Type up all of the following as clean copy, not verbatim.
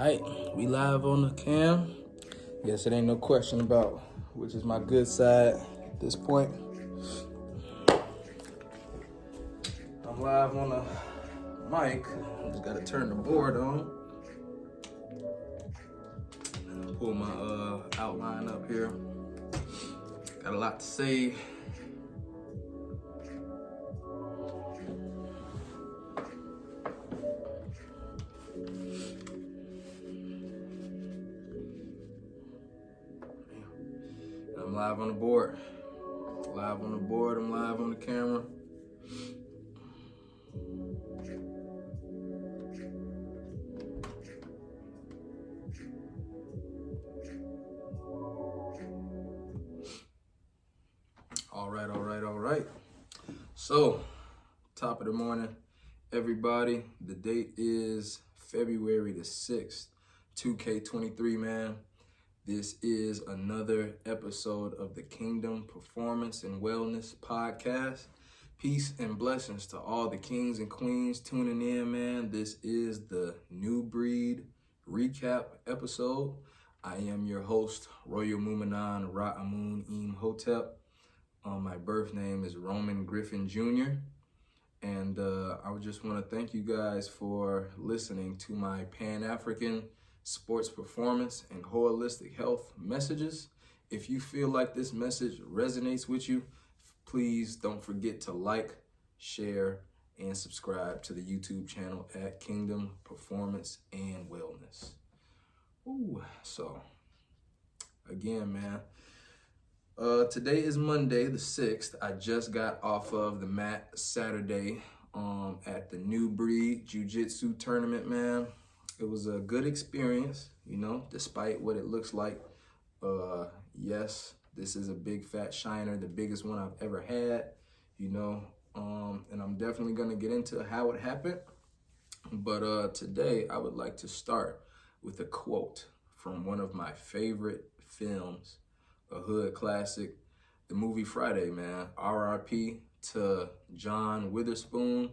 Alright, we live on the cam. Yes, it ain't no question about which is my good side at this point. I'm live on the mic. Just gotta turn the board on. Pull my outline up here. Got a lot to say. I'm live on the board. I'm live on the camera. All right. So, top of the morning, everybody. The date is February the 6th, 2K23, man. This is another episode of the Kingdom Performance and Wellness Podcast. Peace and blessings to all the kings and queens tuning in, man. This is the Newbreed recap episode. I am your host, Royal Mumanan Ra'amun Imhotep. My birth name is Roman Griffin Jr. And I would just want to thank you guys for listening to my Pan-African sports performance and holistic health messages. If you feel like this message resonates with you, please don't forget to like, share, and subscribe to the YouTube channel at Kingdom Performance and Wellness. So again, man, today is Monday the 6th. I just got off of the mat Saturday at the Newbreed Jiu-Jitsu tournament, man. It was a good experience, you know, despite what it looks like. Yes, this is a big fat shiner, the biggest one I've ever had, you know, and I'm definitely going to get into how it happened. But today I would like to start with a quote from one of my favorite films, a hood classic, the movie Friday, man. R.I.P. to John Witherspoon.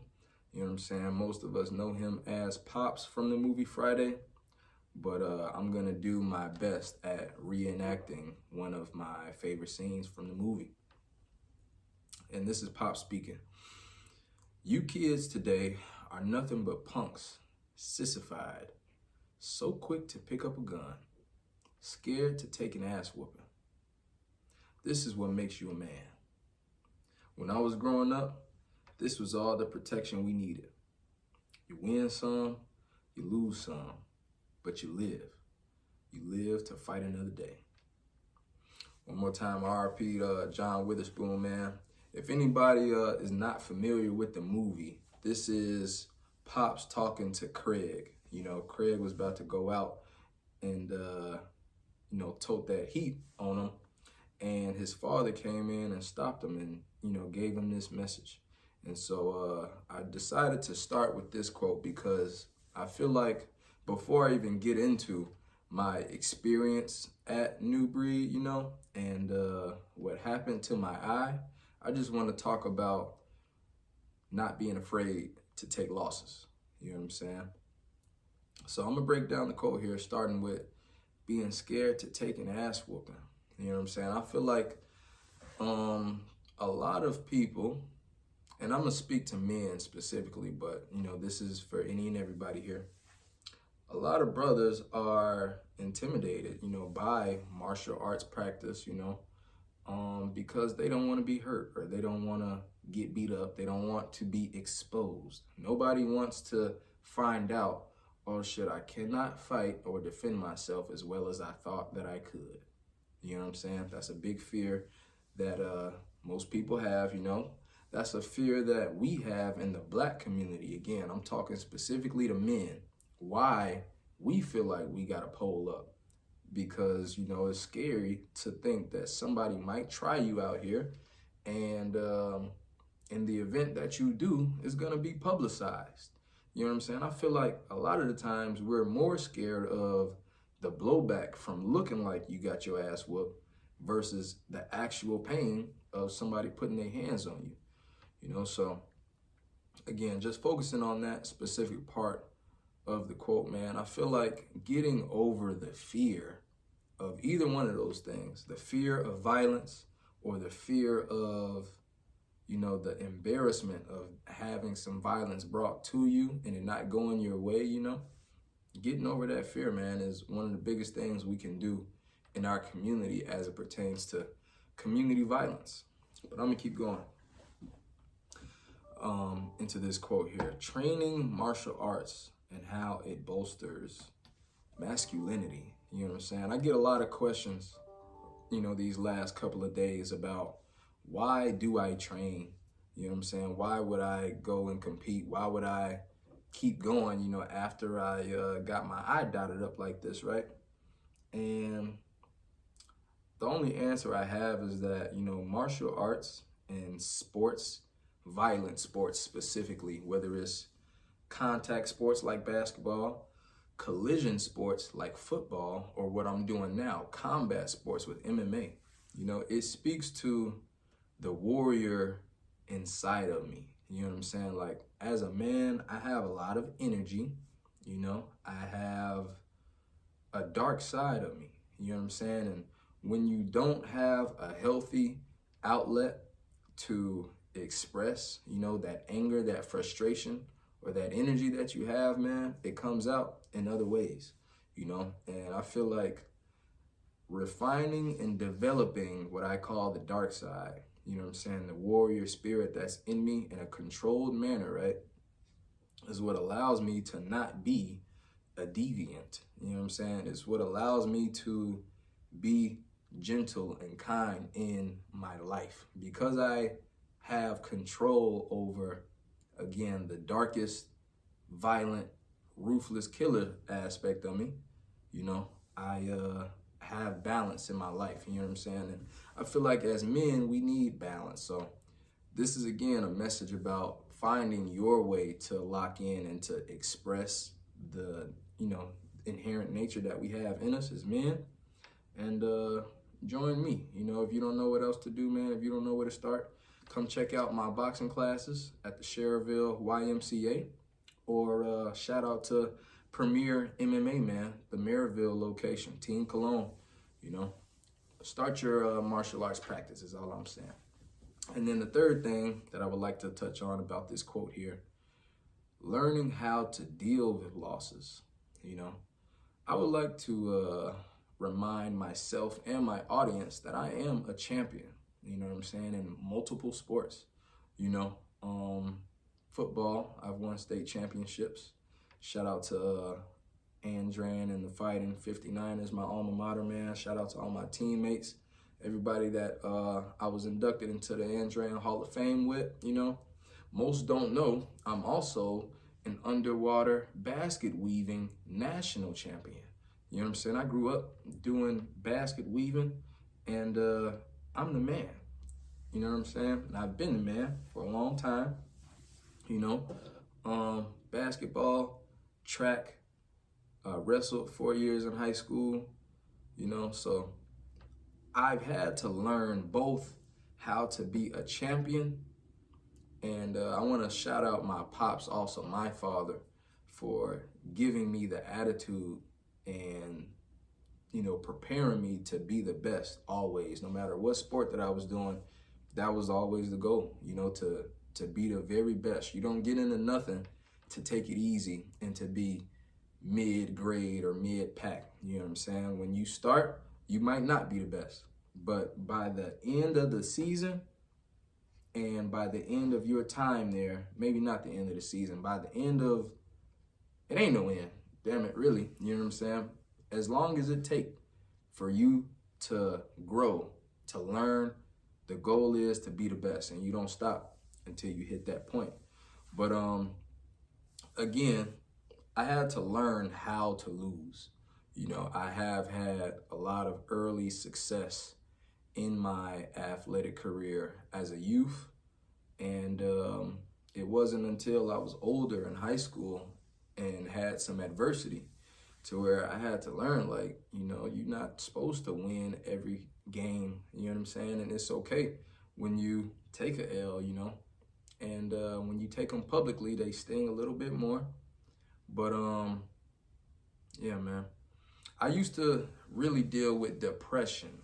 You know what I'm saying? Most of us know him as Pops from the movie Friday, but I'm gonna do my best at reenacting one of my favorite scenes from the movie. And this is Pop speaking. You kids today are nothing but punks, sissified, so quick to pick up a gun, scared to take an ass whooping. This is what makes you a man. When I was growing up, this was all the protection we needed. You win some, you lose some, but you live. You live to fight another day. One more time, RIP John Witherspoon, man. If anybody is not familiar with the movie, this is Pops talking to Craig. You know, Craig was about to go out and, tote that heat on him. And his father came in and stopped him and, gave him this message. And so I decided to start with this quote because I feel like before I even get into my experience at Newbreed, and what happened to my eye, I just want to talk about not being afraid to take losses. You know what I'm saying? So I'm going to break down the quote here, starting with being scared to take an ass whooping. You know what I'm saying? I feel like a lot of people, and I'm going to speak to men specifically, but, this is for any and everybody here. A lot of brothers are intimidated, by martial arts practice, because they don't want to be hurt or they don't want to get beat up. They don't want to be exposed. Nobody wants to find out, oh shit, I cannot fight or defend myself as well as I thought that I could. You know what I'm saying? That's a big fear that most people have, That's a fear that we have in the black community. Again, I'm talking specifically to men. Why we feel like we got to pole up. Because, it's scary to think that somebody might try you out here. And in the event that you do, it's going to be publicized. You know what I'm saying? I feel like a lot of the times we're more scared of the blowback from looking like you got your ass whooped versus the actual pain of somebody putting their hands on you. So again, just focusing on that specific part of the quote, man, I feel like getting over the fear of either one of those things, the fear of violence or the fear of, the embarrassment of having some violence brought to you and it not going your way, getting over that fear, man, is one of the biggest things we can do in our community as it pertains to community violence. But I'm gonna keep going into this quote here. Training martial arts and how it bolsters masculinity. You know what I'm saying? I get a lot of questions, these last couple of days about why do I train? You know what I'm saying? Why would I go and compete? Why would I keep going, after I got my eye dotted up like this, right? And the only answer I have is that, martial arts and sports, violent sports specifically, whether it's contact sports like basketball, collision sports like football, or what I'm doing now, combat sports with MMA, it speaks to the warrior inside of me. You know what I'm saying? Like, as a man, I have a lot of energy, I have a dark side of me, you know what I'm saying? And when you don't have a healthy outlet to express, that anger, that frustration, or that energy that you have, man, it comes out in other ways, and I feel like refining and developing what I call the dark side, the warrior spirit that's in me in a controlled manner, right, is what allows me to not be a deviant, It's what allows me to be gentle and kind in my life, because I have control over, again, the darkest, violent, ruthless killer aspect of me. I have balance in my life, And I feel like as men, we need balance. So this is, again, a message about finding your way to lock in and to express the, inherent nature that we have in us as men. And join me. If you don't know what else to do, man, if you don't know where to start, come check out my boxing classes at the Cherville YMCA, or shout out to Premier MMA, man, the Maryville location, Team Cologne. Start your martial arts practice is all I'm saying. And then the third thing that I would like to touch on about this quote here, learning how to deal with losses. I would like to remind myself and my audience that I am a champion, in multiple sports. Football, I've won state championships. Shout out to Andran and the Fighting 59 is my alma mater, man. Shout out to all my teammates, everybody that I was inducted into the Andran Hall of Fame with, Most don't know I'm also an underwater basket weaving national champion. You know what I'm saying? I grew up doing basket weaving, and I'm the man. You know what I'm saying? And I've been the man for a long time. Basketball, track, wrestled 4 years in high school, so I've had to learn both how to be a champion, and I want to shout out my pops, also my father, for giving me the attitude and, preparing me to be the best always, no matter what sport that I was doing. That was always the goal, to be the very best. You don't get into nothing to take it easy and to be mid-grade or mid-pack. You know what I'm saying? When you start, you might not be the best, but by the end of the season and by the end of your time there, maybe not the end of the season, by the end of, it ain't no end, damn it, really, you know what I'm saying? As long as it take for you to grow, to learn, the goal is to be the best, and you don't stop until you hit that point. But again, I had to learn how to lose. I have had a lot of early success in my athletic career as a youth, and it wasn't until I was older in high school and had some adversity to where I had to learn, like, you're not supposed to win every game, you know what I'm saying? And it's okay when you take a L, and when you take them publicly, they sting a little bit more. But yeah, man. I used to really deal with depression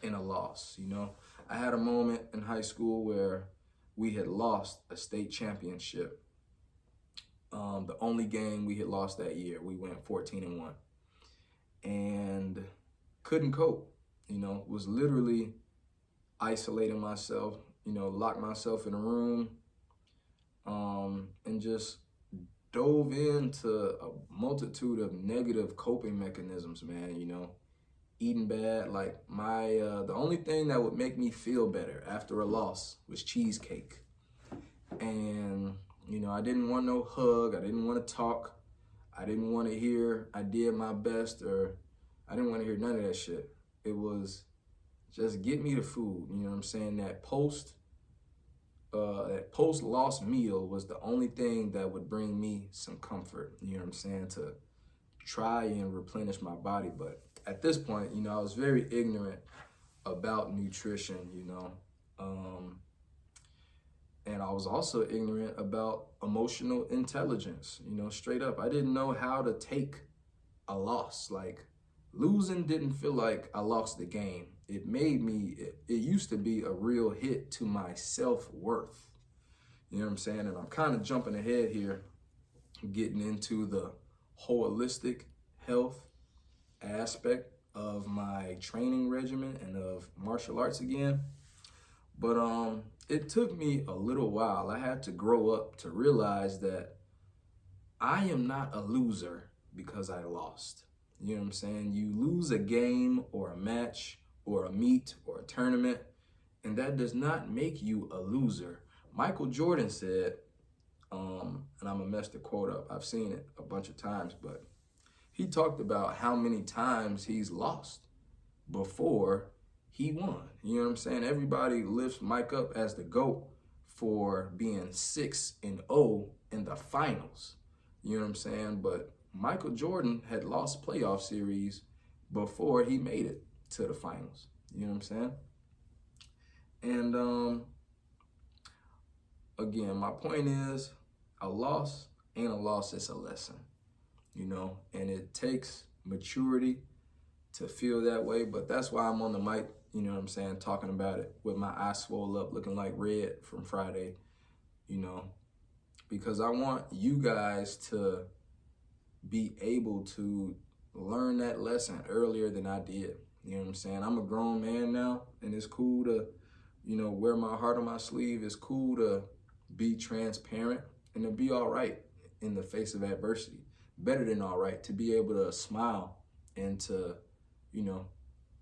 in a loss, you know. I had a moment in high school where we had lost a state championship. The only game we had lost that year, we went 14-1, and couldn't cope. You know, was literally isolating myself. You know, locked myself in a room, and just dove into a multitude of negative coping mechanisms, man. You know, eating bad. Like the only thing that would make me feel better after a loss was cheesecake. And, you know, I didn't want no hug. I didn't want to talk. I didn't want to hear I did my best, or I didn't want to hear none of that shit. It was just get me the food. You know what I'm saying? That post-loss meal was the only thing that would bring me some comfort. You know what I'm saying? To try and replenish my body. But at this point, you know, I was very ignorant about nutrition, you know. And I was also ignorant about emotional intelligence, you know, straight up. I didn't know how to take a loss. Like, losing didn't feel like I lost the game. It used to be a real hit to my self-worth. You know what I'm saying? And I'm kind of jumping ahead here, getting into the holistic health aspect of my training regimen and of martial arts again. But it took me a little while. I had to grow up to realize that I am not a loser because I lost. You know what I'm saying? You lose a game or a match or a meet or a tournament, and that does not make you a loser. Michael Jordan said, and I'm gonna mess the quote up. I've seen it a bunch of times, but he talked about how many times he's lost before he won. You know what I'm saying? Everybody lifts Mike up as the GOAT for being 6-0 in the finals. You know what I'm saying? But Michael Jordan had lost playoff series before he made it to the finals. You know what I'm saying? And again, my point is, a loss ain't a loss, it's a lesson. You know, and it takes maturity to feel that way, but that's why I'm on the mic, you know what I'm saying, talking about it with my eyes swole up, looking like red from Friday, you know, because I want you guys to be able to learn that lesson earlier than I did. You know what I'm saying? I'm a grown man now, and it's cool to, you know, wear my heart on my sleeve. It's cool to be transparent and to be all right in the face of adversity. Better than all right, to be able to smile and to, you know,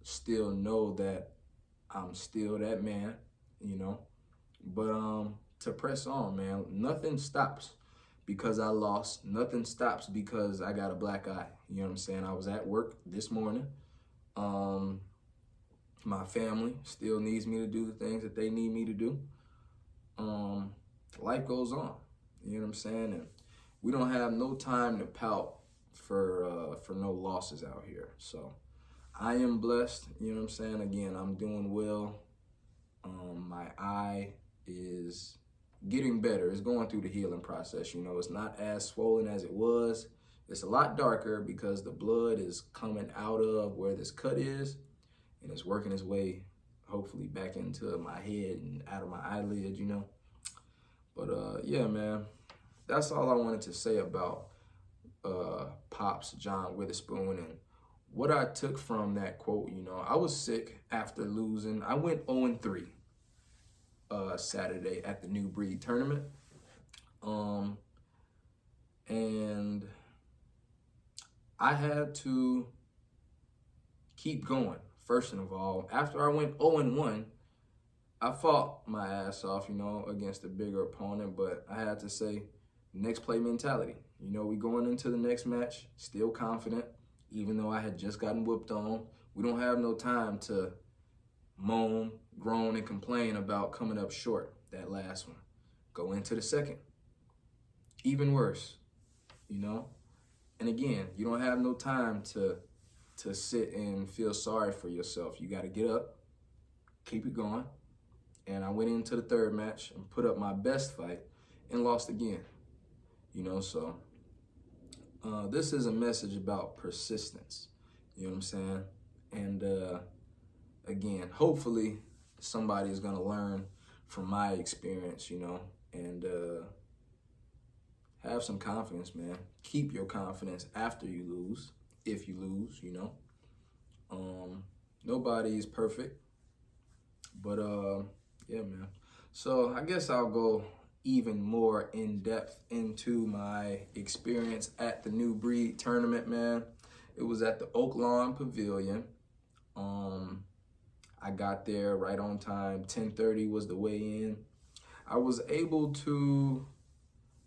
still know that I'm still that man, you know. But to press on, man. Nothing stops because I lost. Nothing stops because I got a black eye. You know what I'm saying? I was at work this morning. My family still needs me to do the things that they need me to do. Life goes on. You know what I'm saying? And we don't have no time to pout for no losses out here. So I am blessed. You know what I'm saying? Again, I'm doing well. My eye is getting better. It's going through the healing process. You know, it's not as swollen as it was. It's a lot darker because the blood is coming out of where this cut is, and it's working its way, hopefully, back into my head and out of my eyelid, you know. But yeah, man, that's all I wanted to say about Pops John Witherspoon and what I took from that quote. You know, I was sick after losing. I went 0-3 Saturday at the Newbreed tournament. And I had to keep going. First of all, after I went 0-1, I fought my ass off, you know, against a bigger opponent, but I had to say, next play mentality. You know, we going into the next match, still confident, even though I had just gotten whooped on. We don't have no time to moan, groan, and complain about coming up short that last one. Go into the second. Even worse, you know? And again, you don't have no time to sit and feel sorry for yourself. You got to get up, keep it going. And I went into the third match and put up my best fight and lost again. You know, so this is a message about persistence. You know what I'm saying? And again, hopefully somebody is going to learn from my experience, you know, and have some confidence, man. Keep your confidence after you lose, if you lose, you know. Nobody is perfect, but yeah, man. So I guess I'll go even more in depth into my experience at the Newbreed tournament, man. It was at the Oak Lawn Pavilion. I got there right on time. 10:30 was the weigh-in. I was able to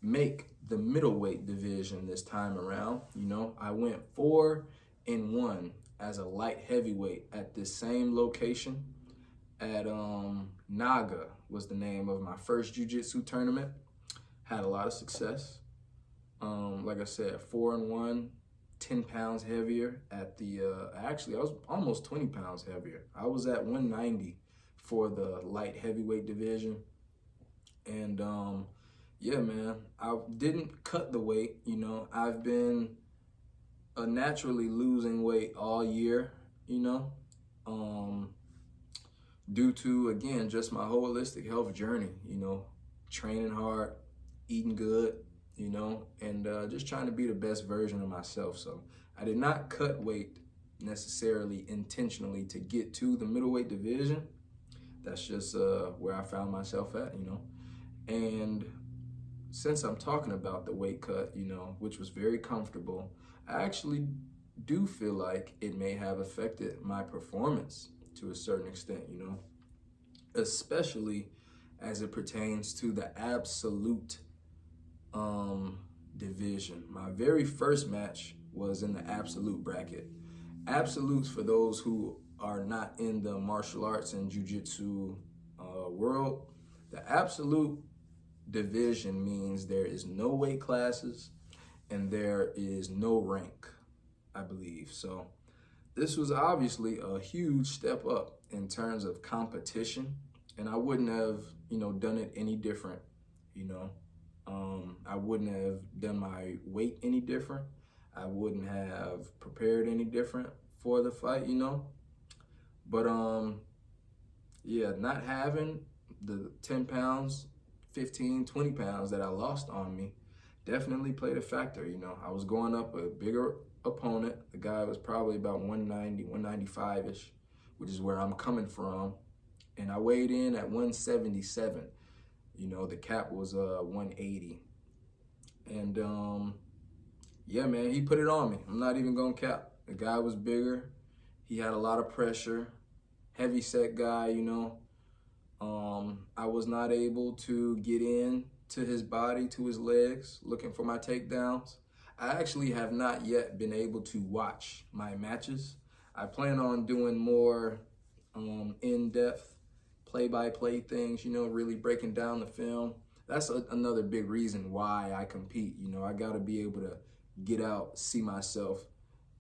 make the middleweight division this time around. You know, I went 4-1 as a light heavyweight at this same location at Naga was the name of my first jiu-jitsu tournament. Had a lot of success. Like I said, 4-1, 10 pounds heavier at the, actually I was almost 20 pounds heavier. I was at 190 for the light heavyweight division. And yeah, man, I didn't cut the weight. You know, I've been naturally losing weight all year, you know, due to, again, just my holistic health journey, you know, training hard, eating good, you know, and just trying to be the best version of myself. So I did not cut weight necessarily intentionally to get to the middleweight division. That's just where I found myself at, you know. And since I'm talking about the weight cut, you know, which was very comfortable, I actually do feel like it may have affected my performance to a certain extent, you know, especially as it pertains to the absolute division. My very first match was in the absolute bracket. Absolutes, for those who are not in the martial arts and jiu-jitsu world, the absolute division means there is no weight classes and there is no rank, I believe. So this was obviously a huge step up in terms of competition, and I wouldn't have, you know, done it any different, you know. I wouldn't have done my weight any different. I wouldn't have prepared any different for the fight, you know. But yeah, not having the 10 pounds, 15, 20 pounds that I lost on me definitely played a factor, you know. I was going up a bigger opponent. The guy was probably about 190, 195-ish, which is where I'm coming from. And I weighed in at 177. You know, the cap was 180. And yeah, man, he put it on me. I'm not even gonna cap. The guy was bigger. He had a lot of pressure. Heavy set guy, you know. I was not able to get in to his body, to his legs, looking for my takedowns. I actually have not yet been able to watch my matches. I plan on doing more in-depth play-by-play things, you know, really breaking down the film. That's another big reason why I compete. You know, I got to be able to get out, see myself,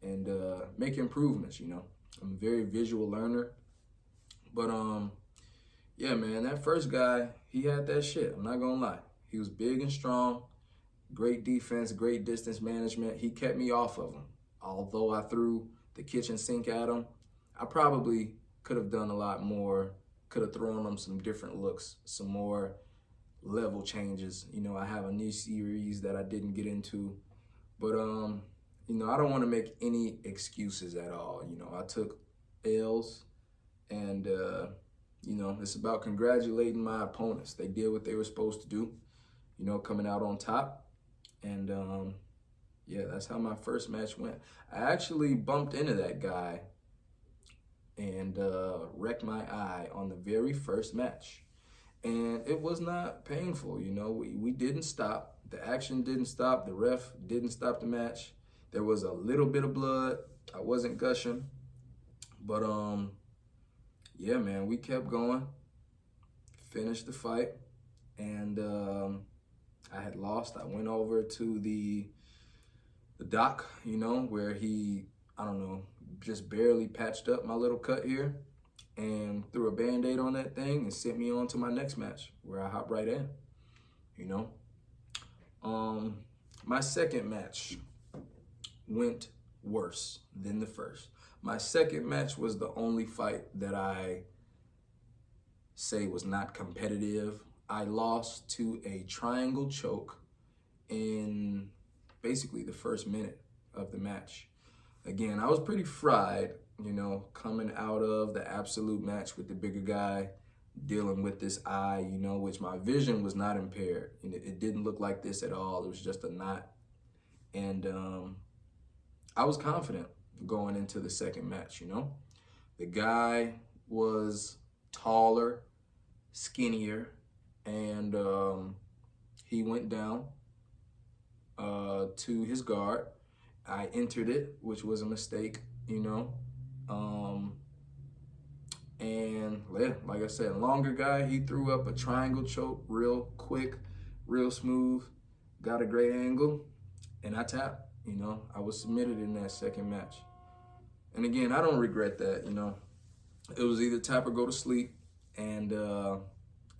and make improvements, you know. I'm a very visual learner. But yeah, man, that first guy, he had that shit. I'm not gonna lie. He was big and strong, great defense, great distance management. He kept me off of him. Although I threw the kitchen sink at him, I probably could have done a lot more, could have thrown him some different looks, some more level changes. You know, I have a new series that I didn't get into. But, you know, I don't want to make any excuses at all. You know, I took L's, and, you know, it's about congratulating my opponents. They did what they were supposed to do, you know, coming out on top. And, yeah, that's how my first match went. I actually bumped into that guy and wrecked my eye on the very first match. And it was not painful, you know. We didn't stop. The action didn't stop. The ref didn't stop the match. There was a little bit of blood. I wasn't gushing. But, yeah, man, we kept going. Finished the fight. And I had lost. I went over to the doc, you know, where he, I don't know, just barely patched up my little cut here and threw a Band-Aid on that thing and sent me on to my next match where I hopped right in, you know. My second match went worse than the first. My second match was the only fight that I say was not competitive. I lost to a triangle choke in basically the first minute of the match. Again, I was pretty fried, coming out of the absolute match with the bigger guy, dealing with this eye, which my vision was not impaired. It didn't look like this at all. It was just a knot. And I was confident going into the second match, The guy was taller, skinnier, and he went down to his guard. I entered it, which was a mistake, and like I said, longer guy, he threw up a triangle choke real quick, real smooth, got a great angle, and I tapped. I was submitted in that second match. And again, I don't regret that, It was either tap or go to sleep. And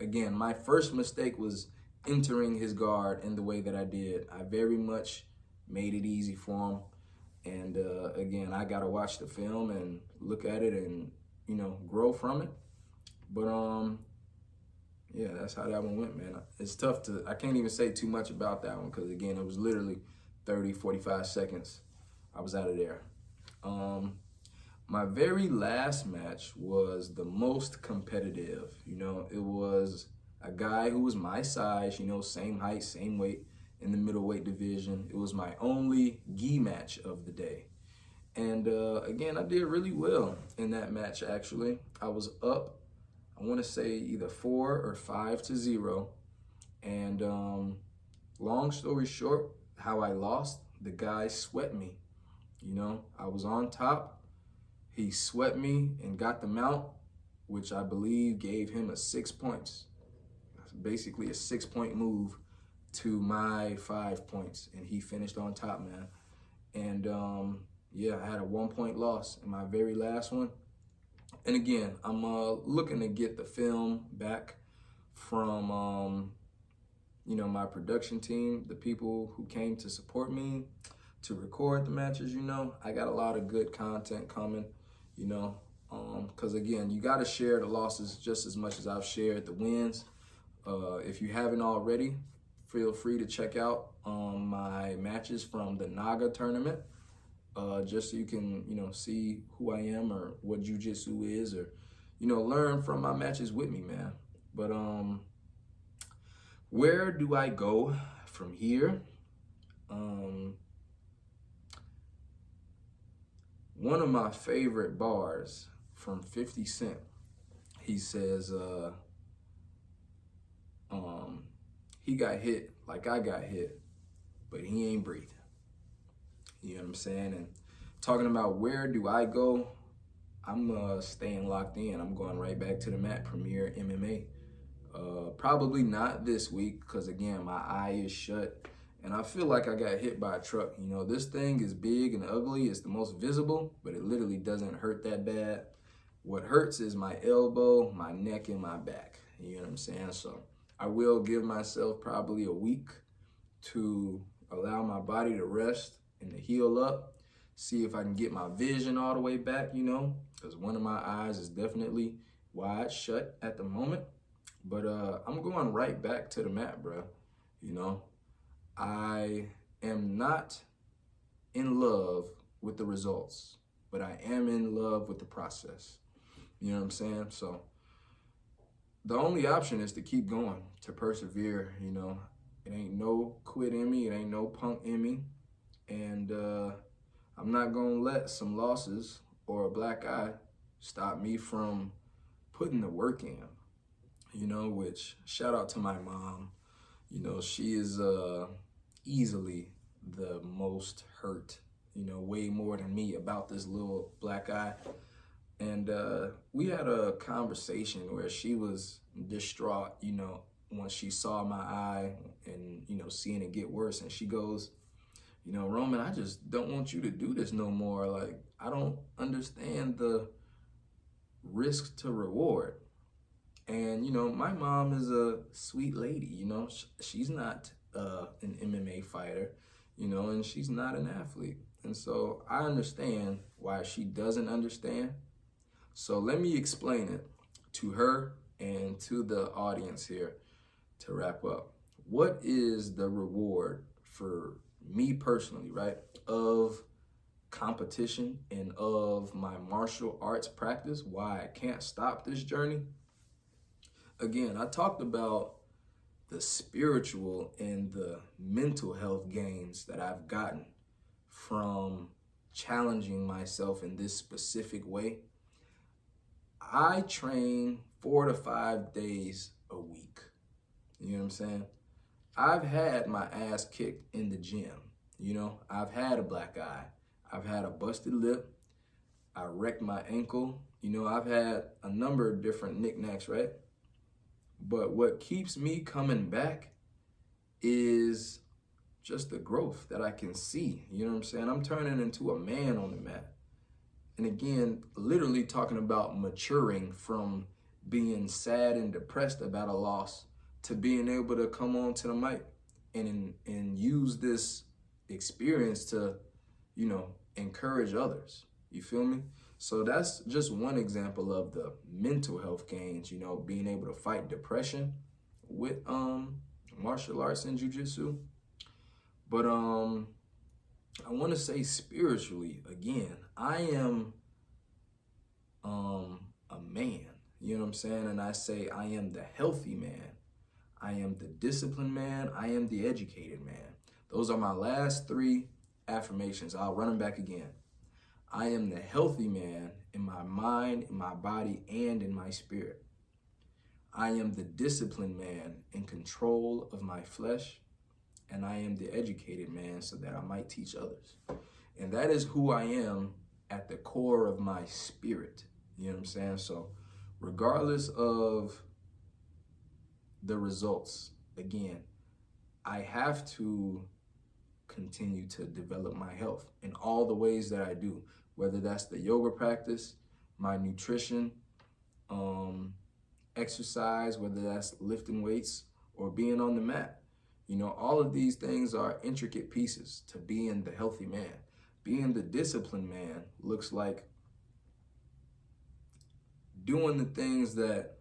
again, my first mistake was entering his guard in the way that I did. I very much made it easy for him. And again, I got to watch the film and look at it and, grow from it. But yeah, that's how that one went, man. It's tough I can't even say too much about that one because, again, it was literally 30, 45 seconds. I was out of there. My very last match was the most competitive. It was a guy who was my size, same height, same weight in the middleweight division. It was my only gi match of the day. And again, I did really well in that match, actually. I was up, I want to say either 4 or 5-0. And long story short, how I lost, the guy swept me. I was on top. He swept me and got the mount, which I believe gave him 6 points. Basically a 6-point move to my 5 points. And he finished on top, man. And yeah, I had a 1-point loss in my very last one. And again, I'm looking to get the film back from, my production team, the people who came to support me, to record the matches. I got a lot of good content coming, because again, you got to share the losses just as much as I've shared the wins. If you haven't already, feel free to check out my matches from the Naga tournament, just so you can, see who I am or what jiu-jitsu is, or, learn from my matches with me, man. But where do I go from here? One of my favorite bars from 50 Cent, he says, he got hit like I got hit, but he ain't breathing. You know what I'm saying? And talking about where do I go, I'm staying locked in. I'm going right back to the mat, Premier MMA. Probably not this week because, again, my eye is shut. And I feel like I got hit by a truck. This thing is big and ugly. It's the most visible, but it literally doesn't hurt that bad. What hurts is my elbow, my neck, and my back. You know what I'm saying? So I will give myself probably a week to allow my body to rest and to heal up. See if I can get my vision all the way back, because one of my eyes is definitely wide shut at the moment. But I'm going right back to the mat, bro. I am not in love with the results, but I am in love with the process. You know what I'm saying? So the only option is to keep going, to persevere. It ain't no quit in me. It ain't no punk in me. And I'm not going to let some losses or a black eye stop me from putting the work in, which shout out to my mom. She is easily the most hurt, way more than me about this little black eye. And we had a conversation where she was distraught, once she saw my eye and, seeing it get worse. And she goes, Roman, I just don't want you to do this no more. Like, I don't understand the risk to reward. And, my mom is a sweet lady, she's not an MMA fighter, and she's not an athlete. And so I understand why she doesn't understand. So let me explain it to her and to the audience here to wrap up. What is the reward for me personally, right, of competition and of my martial arts practice, why I can't stop this journey? Again, I talked about the spiritual and the mental health gains that I've gotten from challenging myself in this specific way. I train 4 to 5 days a week. You know what I'm saying? I've had my ass kicked in the gym. You know, I've had a black eye. I've had a busted lip. I wrecked my ankle. You know, I've had a number of different knickknacks, right? But what keeps me coming back is just the growth that I can see. You know what I'm saying? I'm turning into a man on the mat. And again, literally talking about maturing from being sad and depressed about a loss to being able to come on to the mic and use this experience to, you know, encourage others. You feel me? So that's just one example of the mental health gains, you know, being able to fight depression with martial arts and jiu-jitsu. But I want to say spiritually, again, I am a man, you know what I'm saying? And I say I am the healthy man. I am the disciplined man. I am the educated man. Those are my last 3 affirmations. I'll run them back again. I am the healthy man in my mind, in my body, and in my spirit. I am the disciplined man in control of my flesh. And I am the educated man so that I might teach others. And that is who I am at the core of my spirit. You know what I'm saying? So regardless of the results, again, I have to continue to develop my health in all the ways that I do, whether that's the yoga practice, my nutrition, exercise, whether that's lifting weights or being on the mat. You know, all of these things are intricate pieces to being the healthy man. Being the disciplined man looks like doing the things that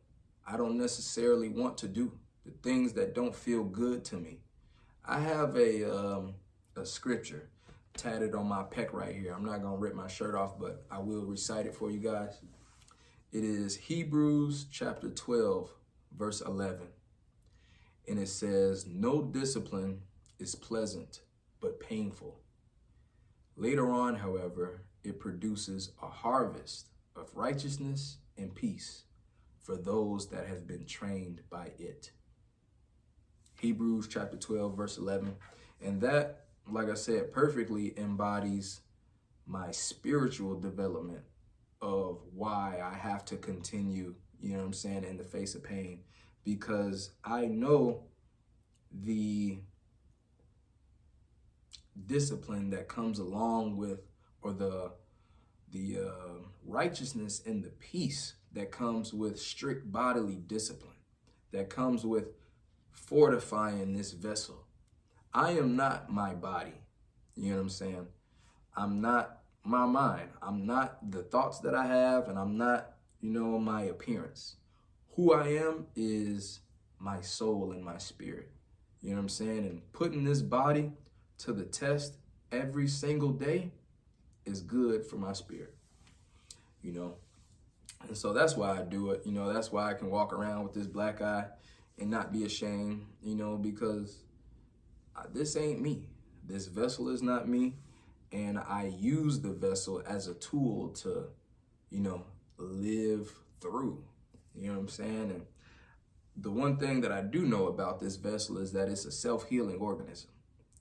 I don't necessarily want to do, the things that don't feel good to me. I have a scripture tatted on my pec right here. I'm not gonna rip my shirt off, but I will recite it for you guys. It is Hebrews chapter 12, verse 11. And it says, "No discipline is pleasant, but painful. Later on, however, it produces a harvest of righteousness and peace for those that have been trained by it." Hebrews chapter 12, verse 11. And that, like I said, perfectly embodies my spiritual development of why I have to continue, you know what I'm saying, in the face of pain. Because I know the discipline that comes along with, or the righteousness and the peace that comes with strict bodily discipline, that comes with fortifying this vessel. I am not my body, you know what I'm saying? I'm not my mind. I'm not the thoughts that I have, and I'm not, you know, my appearance. Who I am is my soul and my spirit. You know what I'm saying? And putting this body to the test every single day is good for my spirit, you know? And so that's why I do it. You know, that's why I can walk around with this black eye and not be ashamed, you know, because this ain't me. This vessel is not me. And I use the vessel as a tool to, you know, live through. You know what I'm saying? And the one thing that I do know about this vessel is that it's a self-healing organism.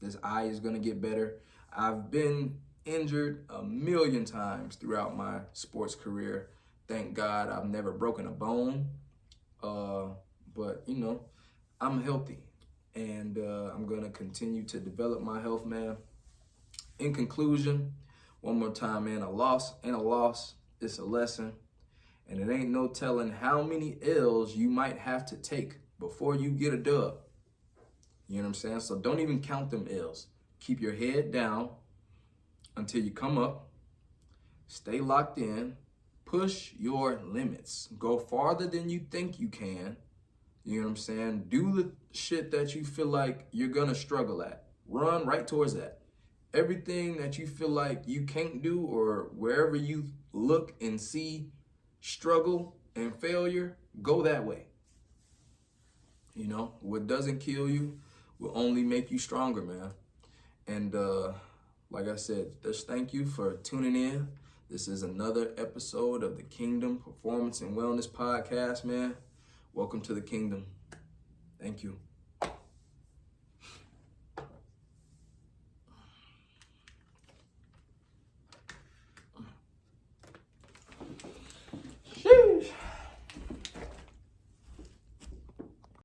This eye is going to get better. I've been injured a million times throughout my sports career. Thank God I've never broken a bone. But, you know, I'm healthy. And I'm going to continue to develop my health, man. In conclusion, one more time, man, a loss ain't a loss. It's a lesson. And it ain't no telling how many L's you might have to take before you get a dub. You know what I'm saying? So don't even count them L's. Keep your head down. until you come up. Stay locked in. Push your limits. Go farther than you think you can. You know what I'm saying? Do the shit that you feel like you're gonna struggle at. Run right towards that. Everything that you feel like you can't do, or wherever you look and see struggle and failure, go that way. You know, what doesn't kill you will only make you stronger, man. And like I said, just thank you for tuning in. This is another episode of the Kingdom Performance and Wellness Podcast, man. Welcome to the kingdom. Thank you.